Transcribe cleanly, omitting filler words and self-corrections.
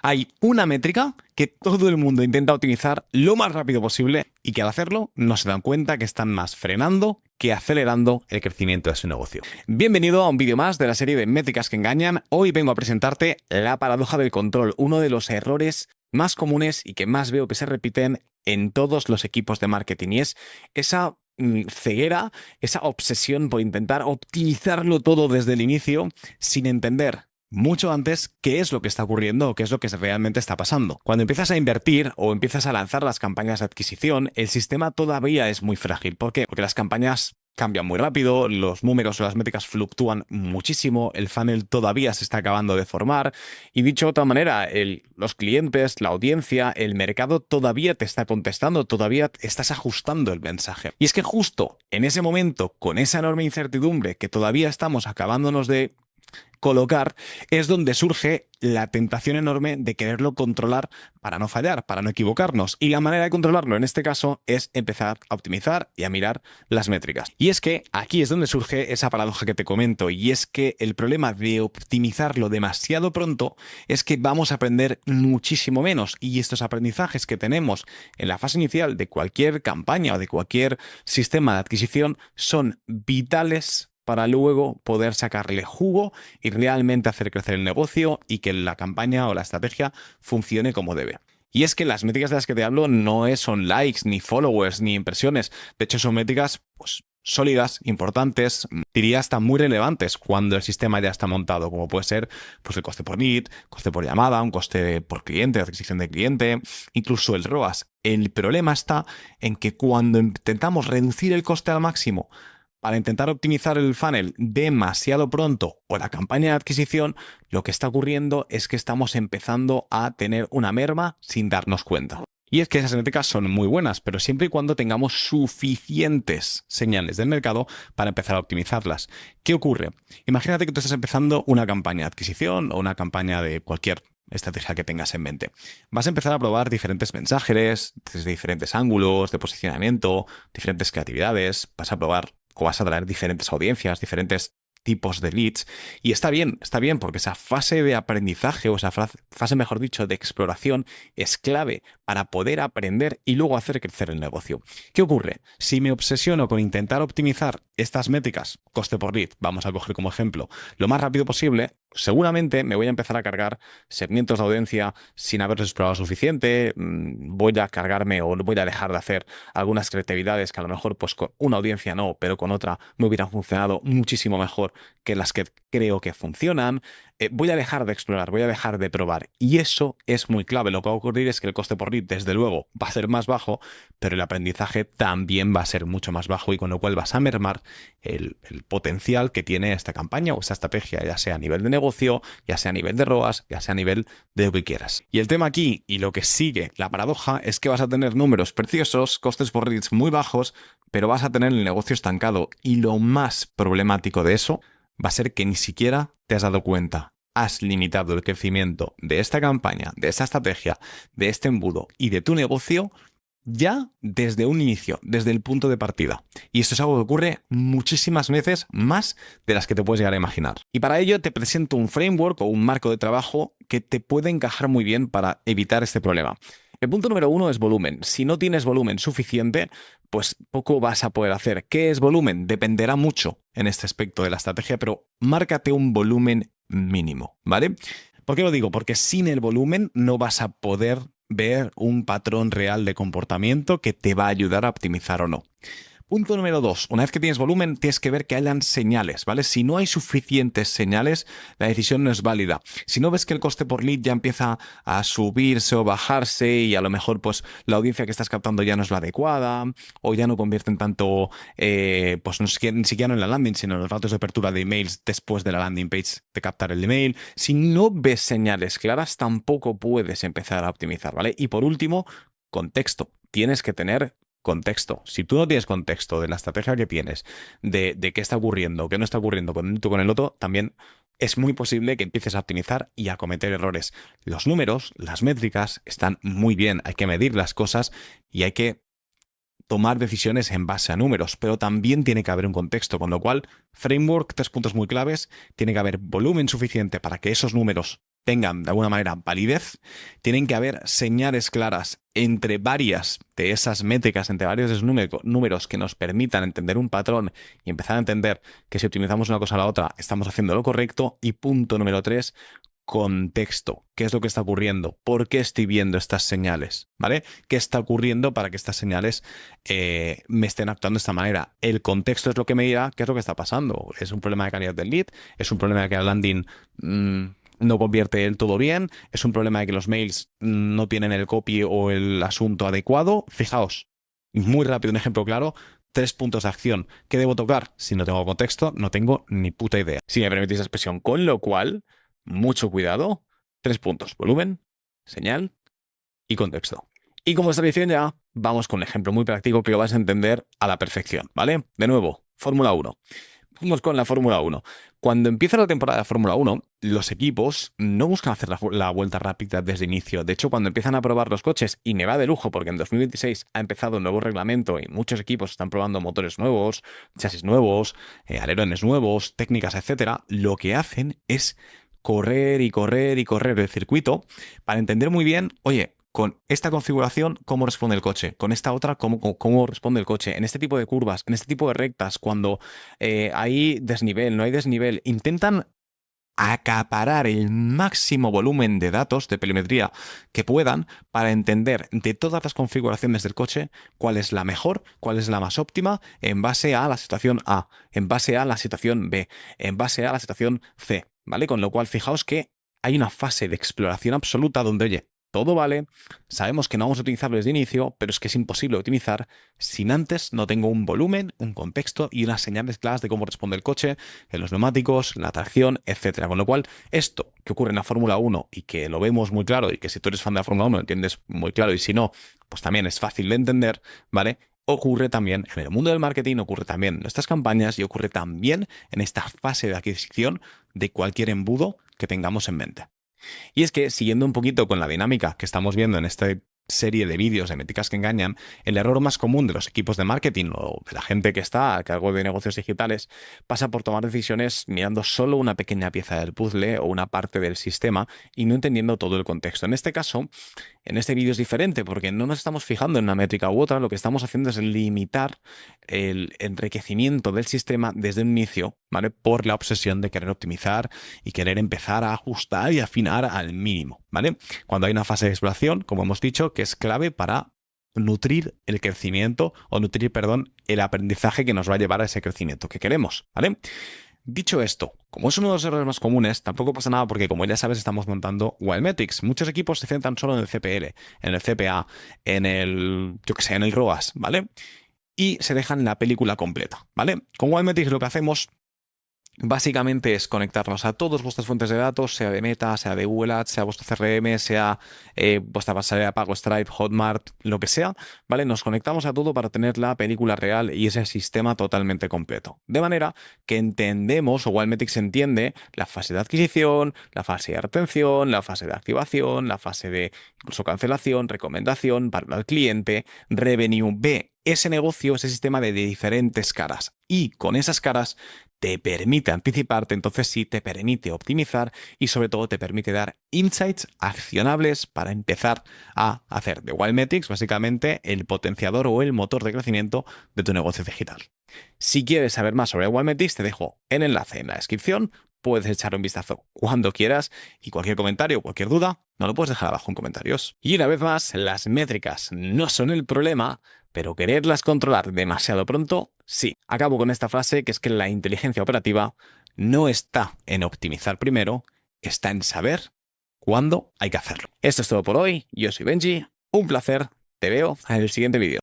Hay una métrica que todo el mundo intenta optimizar lo más rápido posible y que al hacerlo no se dan cuenta que están más frenando que acelerando el crecimiento de su negocio. Bienvenido a un vídeo más de la serie de métricas que engañan. Hoy vengo a presentarte la paradoja del control, uno de los errores más comunes y que más veo que se repiten en todos los equipos de marketing, y es esa ceguera, esa obsesión por intentar optimizarlo todo desde el inicio sin entender mucho antes qué es lo que está ocurriendo o qué es lo que realmente está pasando. Cuando empiezas a invertir o empiezas a lanzar las campañas de adquisición, el sistema todavía es muy frágil. ¿Por qué? Porque las campañas cambian muy rápido, los números o las métricas fluctúan muchísimo, el funnel todavía se está acabando de formar y, dicho de otra manera, los clientes, la audiencia, el mercado todavía te está contestando, todavía estás ajustando el mensaje. Y es que justo en ese momento, con esa enorme incertidumbre que todavía estamos acabándonos de colocar, es donde surge la tentación enorme de quererlo controlar para no fallar, para no equivocarnos. Y la manera de controlarlo en este caso es empezar a optimizar y a mirar las métricas. Y es que aquí es donde surge esa paradoja que te comento, y es que el problema de optimizarlo demasiado pronto es que vamos a aprender muchísimo menos, y estos aprendizajes que tenemos en la fase inicial de cualquier campaña o de cualquier sistema de adquisición son vitales para luego poder sacarle jugo y realmente hacer crecer el negocio y que la campaña o la estrategia funcione como debe. Y es que las métricas de las que te hablo no son likes, ni followers, ni impresiones. De hecho, son métricas sólidas, importantes, diría hasta muy relevantes cuando el sistema ya está montado, como puede ser el coste por lead, coste por llamada, un coste por cliente, adquisición de cliente, incluso el ROAS. El problema está en que cuando intentamos reducir el coste al máximo para intentar optimizar el funnel demasiado pronto o la campaña de adquisición, lo que está ocurriendo es que estamos empezando a tener una merma sin darnos cuenta. Y es que esas métricas son muy buenas, pero siempre y cuando tengamos suficientes señales del mercado para empezar a optimizarlas. ¿Qué ocurre? Imagínate que tú estás empezando una campaña de adquisición o una campaña de cualquier estrategia que tengas en mente. Vas a empezar a probar diferentes mensajes desde diferentes ángulos de posicionamiento, diferentes creatividades. Vas a probar o vas a traer diferentes audiencias, diferentes tipos de leads. Y está bien, porque esa fase de aprendizaje o esa fase, mejor dicho, de exploración es clave para poder aprender y luego hacer crecer el negocio. ¿Qué ocurre? Si me obsesiono con intentar optimizar estas métricas, coste por lead, vamos a coger como ejemplo, lo más rápido posible, seguramente me voy a empezar a cargar segmentos de audiencia sin haberlos explorado suficiente, voy a cargarme o voy a dejar de hacer algunas creatividades que a lo mejor con una audiencia no, pero con otra me hubieran funcionado muchísimo mejor que las que creo que funcionan. Voy a dejar de explorar, voy a dejar de probar, y eso es muy clave. Lo que va a ocurrir es que el coste por lead, desde luego, va a ser más bajo, pero el aprendizaje también va a ser mucho más bajo, y con lo cual vas a mermar el potencial que tiene esta campaña o esta estrategia, ya sea a nivel de negocio, ya sea a nivel de ROAS, ya sea a nivel de lo que quieras. Y el tema aquí, y lo que sigue la paradoja, es que vas a tener números preciosos, costes por leads muy bajos, pero vas a tener el negocio estancado, y lo más problemático de eso va a ser que ni siquiera te has dado cuenta. Has limitado el crecimiento de esta campaña, de esta estrategia, de este embudo y de tu negocio ya desde un inicio, desde el punto de partida. Y esto es algo que ocurre muchísimas veces, más de las que te puedes llegar a imaginar. Y para ello te presento un framework o un marco de trabajo que te puede encajar muy bien para evitar este problema. El punto número 1 es volumen. Si no tienes volumen suficiente, pues poco vas a poder hacer. ¿Qué es volumen? Dependerá mucho en este aspecto de la estrategia, pero márcate un volumen mínimo, ¿vale? ¿Por qué lo digo? Porque sin el volumen no vas a poder ver un patrón real de comportamiento que te va a ayudar a optimizar o no. Punto número 2. Una vez que tienes volumen, tienes que ver que hayan señales, ¿vale? Si no hay suficientes señales, la decisión no es válida. Si no ves que el coste por lead ya empieza a subirse o bajarse y a lo mejor la audiencia que estás captando ya no es la adecuada o ya no convierten tanto, ni siquiera en la landing, sino en los datos de apertura de emails después de la landing page de captar el email. Si no ves señales claras, tampoco puedes empezar a optimizar, ¿vale? Y por último, contexto. Tienes que tener contexto. Si tú no tienes contexto de la estrategia que tienes, de qué está ocurriendo, qué no está ocurriendo con el otro, también es muy posible que empieces a optimizar y a cometer errores. Los números, las métricas están muy bien, hay que medir las cosas y hay que tomar decisiones en base a números, pero también tiene que haber un contexto, con lo cual, framework, 3 puntos muy claves, tiene que haber volumen suficiente para que esos números tengan de alguna manera validez, tienen que haber señales claras entre varias de esas métricas, entre varios de esos números que nos permitan entender un patrón y empezar a entender que si optimizamos una cosa a la otra estamos haciendo lo correcto. Y punto número 3, contexto. ¿Qué es lo que está ocurriendo? ¿Por qué estoy viendo estas señales? ¿Vale? ¿Qué está ocurriendo para que estas señales me estén actuando de esta manera? El contexto es lo que me dirá qué es lo que está pasando. ¿Es un problema de calidad del lead? ¿Es un problema de que la landing no convierte del todo bien? ¿Es un problema de que los mails no tienen el copy o el asunto adecuado? Fijaos, muy rápido, un ejemplo claro. 3 puntos de acción. ¿Qué debo tocar? Si no tengo contexto, no tengo ni puta idea. Si me permitís la expresión, con lo cual, mucho cuidado. 3 puntos: volumen, señal y contexto. Y como establección ya, vamos con un ejemplo muy práctico que lo vas a entender a la perfección, ¿vale? De nuevo, Fórmula 1. Vamos con la Fórmula 1. Cuando empieza la temporada de Fórmula 1, los equipos no buscan hacer la vuelta rápida desde el inicio. De hecho, cuando empiezan a probar los coches, y me va de lujo porque en 2026 ha empezado un nuevo reglamento y muchos equipos están probando motores nuevos, chasis nuevos, alerones nuevos, técnicas, etcétera, lo que hacen es correr y correr y correr el circuito para entender muy bien, oye, con esta configuración, ¿cómo responde el coche? Con esta otra, ¿cómo responde el coche? En este tipo de curvas, en este tipo de rectas, cuando hay desnivel, no hay desnivel, intentan acaparar el máximo volumen de datos de telemetría que puedan para entender de todas las configuraciones del coche cuál es la mejor, cuál es la más óptima en base a la situación A, en base a la situación B, en base a la situación C, ¿vale? Con lo cual, fijaos que hay una fase de exploración absoluta donde, oye, todo vale, sabemos que no vamos a utilizarlo desde inicio, pero es que es imposible optimizar sin antes no tengo un volumen, un contexto y unas señales claras de cómo responde el coche, en los neumáticos, la tracción, etcétera. Con lo cual, esto que ocurre en la Fórmula 1 y que lo vemos muy claro y que si tú eres fan de la Fórmula 1 lo entiendes muy claro y si no, pues también es fácil de entender, ¿vale? Ocurre también en el mundo del marketing, ocurre también en nuestras campañas y ocurre también en esta fase de adquisición de cualquier embudo que tengamos en mente. Y es que, siguiendo un poquito con la dinámica que estamos viendo en esta serie de vídeos de métricas que engañan, el error más común de los equipos de marketing o de la gente que está a cargo de negocios digitales pasa por tomar decisiones mirando solo una pequeña pieza del puzzle o una parte del sistema y no entendiendo todo el contexto. En este caso, en este vídeo es diferente porque no nos estamos fijando en una métrica u otra, lo que estamos haciendo es limitar el enriquecimiento del sistema desde un inicio, ¿vale? Por la obsesión de querer optimizar y querer empezar a ajustar y afinar al mínimo, ¿vale? Cuando hay una fase de exploración, como hemos dicho, que es clave para nutrir el crecimiento o nutrir, perdón, el aprendizaje que nos va a llevar a ese crecimiento que queremos, ¿vale? Dicho esto, como es uno de los errores más comunes, tampoco pasa nada porque, como ya sabes, estamos montando Wildmetrics. Muchos equipos se centran solo en el CPL, en el CPA, en el, yo que sé, en el ROAS, ¿vale? Y se dejan la película completa, ¿vale? Con Wildmetrics lo que hacemos básicamente es conectarnos a todas vuestras fuentes de datos, sea de Meta, sea de Google Ads, sea vuestro CRM, sea vuestra pasarela de pago Stripe, Hotmart, lo que sea, ¿vale? Nos conectamos a todo para tener la película real y ese sistema totalmente completo. De manera que entendemos, o Wildmetrics entiende, la fase de adquisición, la fase de retención, la fase de activación, la fase de incluso cancelación, recomendación, valor al cliente, revenue, ve ese negocio, ese sistema de diferentes caras. Y con esas caras te permite anticiparte, entonces sí te permite optimizar y sobre todo te permite dar insights accionables para empezar a hacer de Wildmetrics básicamente el potenciador o el motor de crecimiento de tu negocio digital. Si quieres saber más sobre Wildmetrics, te dejo el enlace en la descripción. Puedes echar un vistazo cuando quieras y cualquier comentario o cualquier duda no lo puedes dejar abajo en comentarios. Y una vez más, las métricas no son el problema, pero quererlas controlar demasiado pronto, sí. Acabo con esta frase que es que la inteligencia operativa no está en optimizar primero, está en saber cuándo hay que hacerlo. Esto es todo por hoy. Yo soy Benji. Un placer. Te veo en el siguiente vídeo.